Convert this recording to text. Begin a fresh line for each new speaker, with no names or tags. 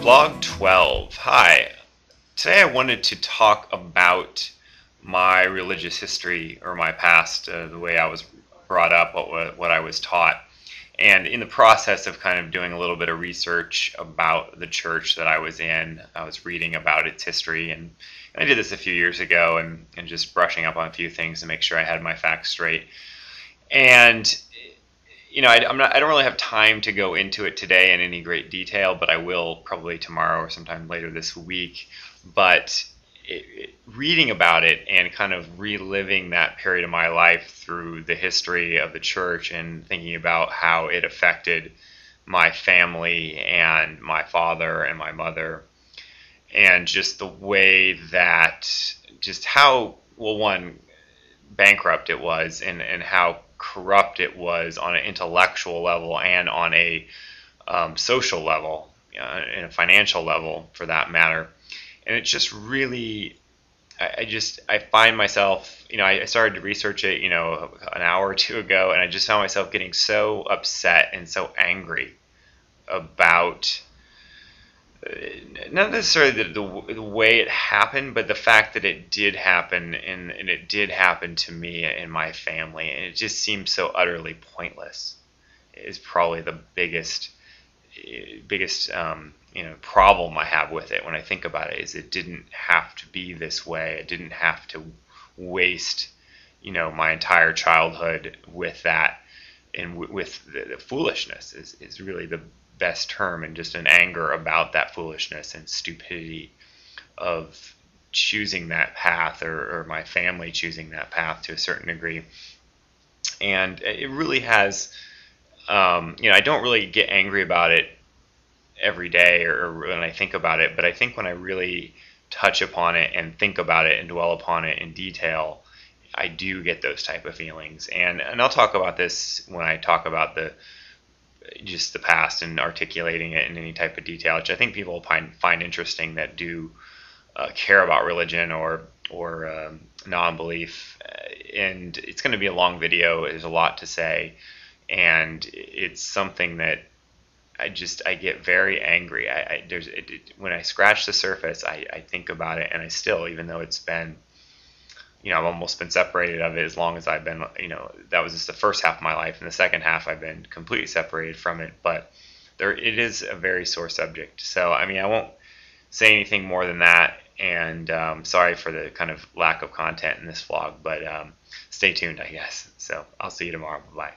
Vlog 12. Hi. Today I wanted to talk about my religious history or my past, the way I was brought up, what I was taught. And in the process of kind of doing a little bit of research about the church that I was in, I was reading about its history. And I did this a few years ago and just brushing up on a few things to make sure I had my facts straight. And I don't really have time to go into it today in any great detail, but I will probably tomorrow or sometime later this week. But reading about it and kind of reliving that period of my life through the history of the church and thinking about how it affected my family and my father and my mother, and just the way that just how, well, one, bankrupt it was, and how corrupt it was on an intellectual level and on a social level, and a financial level for that matter. And it just really, I find myself, I started to research it, an hour or two ago, and I just found myself getting so upset and so angry about not necessarily the way it happened, but the fact that it did happen, and it did happen to me and my family, and it just seems so utterly pointless. Is probably the biggest problem I have with it when I think about it. Is it didn't have to be this way. It didn't have to waste my entire childhood with that, and with the foolishness is really the best term, and just an anger about that foolishness and stupidity of choosing that path, or my family choosing that path to a certain degree. And it really has, I don't really get angry about it every day or when I think about it, but I think when I really touch upon it and think about it and dwell upon it in detail, I do get those type of feelings. And I'll talk about this when I talk about just the past and articulating it in any type of detail, which I think people find interesting that do care about religion or non-belief. And it's going to be a long video. There's a lot to say, and it's something that I get very angry. When I scratch the surface, I think about it, and I still, even though it's been, I've almost been separated of it as long as I've been, that was just the first half of my life. In the second half, I've been completely separated from it. But it is a very sore subject. So, I won't say anything more than that. And sorry for the kind of lack of content in this vlog, but stay tuned, I guess. So I'll see you tomorrow. Bye.